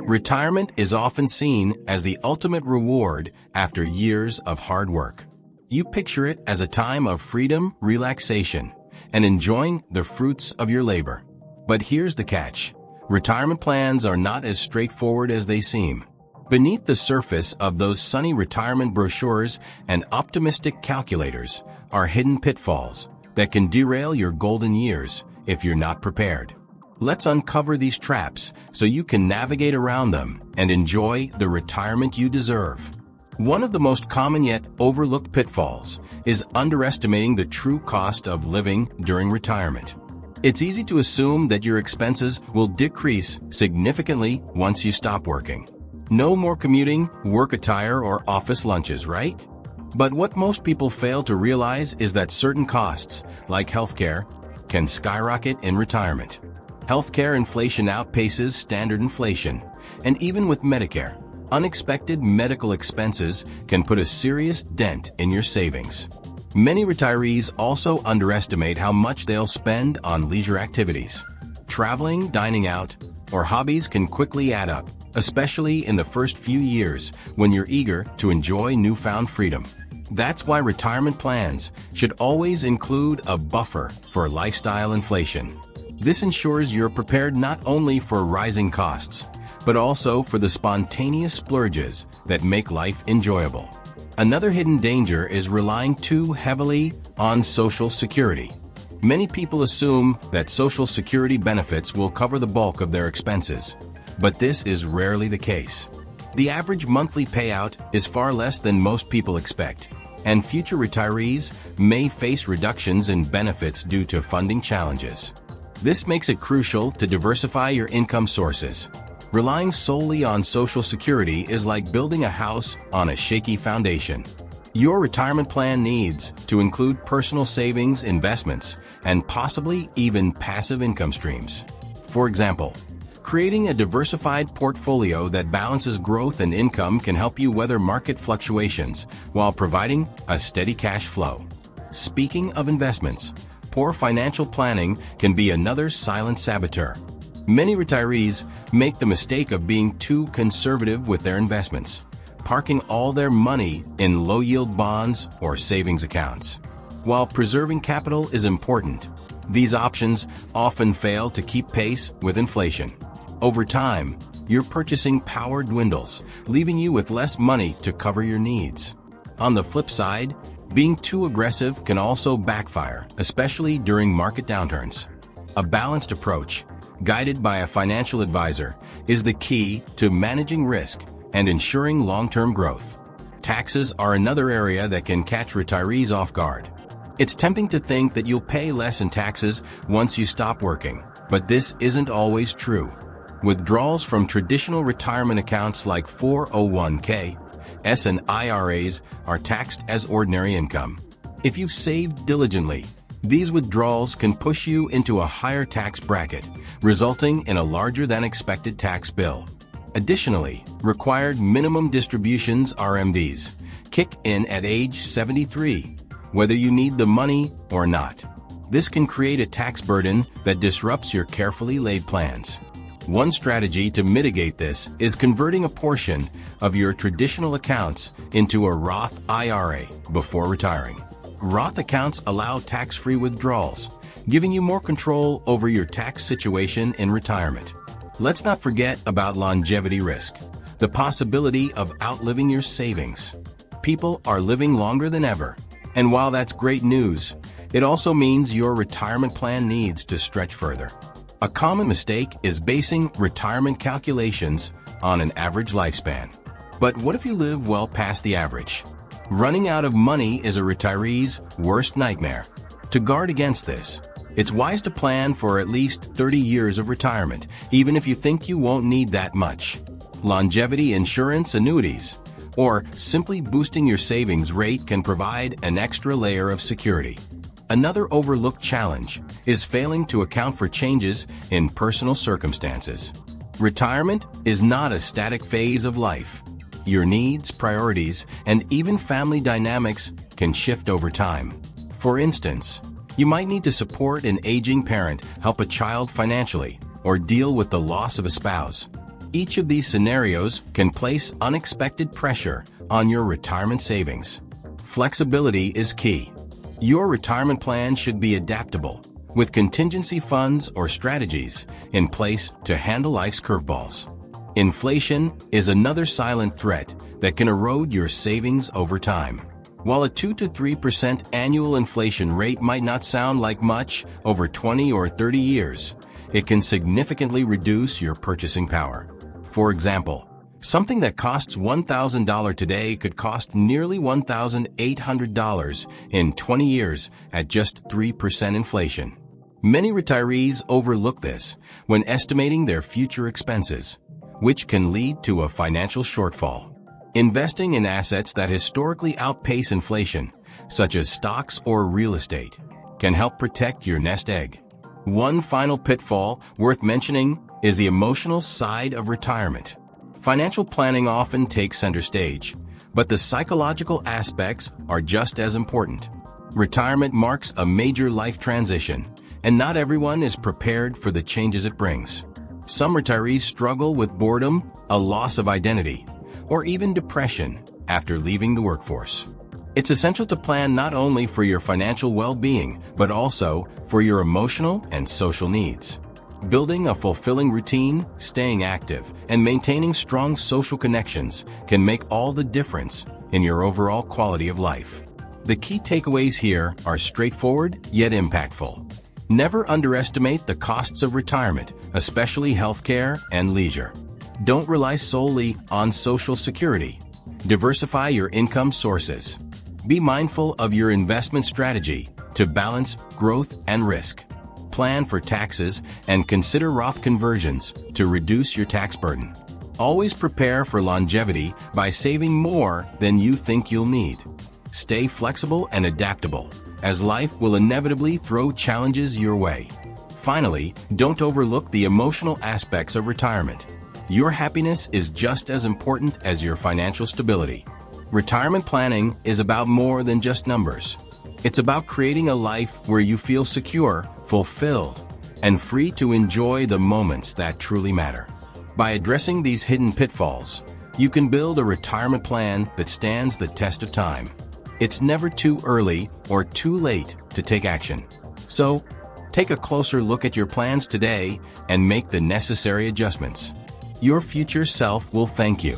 Retirement is often seen as the ultimate reward after years of hard work. You picture it as a time of freedom, relaxation, and enjoying the fruits of your labor. But here's the catch. Retirement plans are not as straightforward as they seem. Beneath the surface of those sunny retirement brochures and optimistic calculators are hidden pitfalls that can derail your golden years if you're not prepared. Let's uncover these traps so you can navigate around them and enjoy the retirement you deserve. One of the most common yet overlooked pitfalls is underestimating the true cost of living during retirement. It's easy to assume that your expenses will decrease significantly once you stop working. No more commuting, work attire, or office lunches, right? But what most people fail to realize is that certain costs, like healthcare, can skyrocket in retirement. Healthcare inflation outpaces standard inflation, and even with Medicare, unexpected medical expenses can put a serious dent in your savings. Many retirees also underestimate how much they'll spend on leisure activities. Traveling, dining out, or hobbies can quickly add up, especially in the first few years when you're eager to enjoy newfound freedom. That's why retirement plans should always include a buffer for lifestyle inflation. This ensures you're prepared not only for rising costs, but also for the spontaneous splurges that make life enjoyable. Another hidden danger is relying too heavily on Social Security. Many people assume that Social Security benefits will cover the bulk of their expenses, but this is rarely the case. The average monthly payout is far less than most people expect, and future retirees may face reductions in benefits due to funding challenges. This makes it crucial to diversify your income sources. Relying solely on Social Security is like building a house on a shaky foundation. Your retirement plan needs to include personal savings, investments, and possibly even passive income streams. For example, creating a diversified portfolio that balances growth and income can help you weather market fluctuations while providing a steady cash flow. Speaking of investments, poor financial planning can be another silent saboteur. Many retirees make the mistake of being too conservative with their investments, parking all their money in low-yield bonds or savings accounts. While preserving capital is important, these options often fail to keep pace with inflation. Over time, your purchasing power dwindles, leaving you with less money to cover your needs. On the flip side, being too aggressive can also backfire, especially during market downturns. A balanced approach, guided by a financial advisor, is the key to managing risk and ensuring long-term growth. Taxes are another area that can catch retirees off guard. It's tempting to think that you'll pay less in taxes once you stop working, but this isn't always true. Withdrawals from traditional retirement accounts like 401k, and IRAs are taxed as ordinary income. If you've saved diligently, these withdrawals can push you into a higher tax bracket, resulting in a larger than expected tax bill. Additionally, required minimum distributions (RMDs) kick in at age 73, whether you need the money or not. This can create a tax burden that disrupts your carefully laid plans. One strategy to mitigate this is converting a portion of your traditional accounts into a Roth IRA before retiring. Roth accounts allow tax-free withdrawals, giving you more control over your tax situation in retirement. Let's not forget about longevity risk, the possibility of outliving your savings. People are living longer than ever, and while that's great news, it also means your retirement plan needs to stretch further. A common mistake is basing retirement calculations on an average lifespan. But what if you live well past the average? Running out of money is a retiree's worst nightmare. To guard against this, it's wise to plan for at least 30 years of retirement, even if you think you won't need that much. Longevity insurance, annuities, or simply boosting your savings rate can provide an extra layer of security. Another overlooked challenge is failing to account for changes in personal circumstances. Retirement is not a static phase of life. Your needs, priorities, and even family dynamics can shift over time. For instance, you might need to support an aging parent, help a child financially, or deal with the loss of a spouse. Each of these scenarios can place unexpected pressure on your retirement savings. Flexibility is key. Your retirement plan should be adaptable, with contingency funds or strategies in place to handle life's curveballs. Inflation is another silent threat that can erode your savings over time. While a 2 to 3% annual inflation rate might not sound like much over 20 or 30 years, it can significantly reduce your purchasing power. For example, something that costs $1,000 today could cost nearly $1,800 in 20 years at just 3% inflation. Many retirees overlook this when estimating their future expenses, which can lead to a financial shortfall. Investing in assets that historically outpace inflation, such as stocks or real estate, can help protect your nest egg. One final pitfall worth mentioning is the emotional side of retirement. Financial planning often takes center stage, but the psychological aspects are just as important. Retirement marks a major life transition, and not everyone is prepared for the changes it brings. Some retirees struggle with boredom, a loss of identity, or even depression after leaving the workforce. It's essential to plan not only for your financial well-being, but also for your emotional and social needs. Building a fulfilling routine, staying active, and maintaining strong social connections can make all the difference in your overall quality of life. The key takeaways here are straightforward yet impactful. Never underestimate the costs of retirement, especially healthcare and leisure. Don't rely solely on Social Security. Diversify your income sources. Be mindful of your investment strategy to balance growth and risk. Plan for taxes and consider Roth conversions to reduce your tax burden. Always prepare for longevity by saving more than you think you'll need. Stay flexible and adaptable, as life will inevitably throw challenges your way. Finally, don't overlook the emotional aspects of retirement. Your happiness is just as important as your financial stability. Retirement planning is about more than just numbers. It's about creating a life where you feel secure, fulfilled, and free to enjoy the moments that truly matter. By addressing these hidden pitfalls, you can build a retirement plan that stands the test of time. It's never too early or too late to take action. So, take a closer look at your plans today and make the necessary adjustments. Your future self will thank you.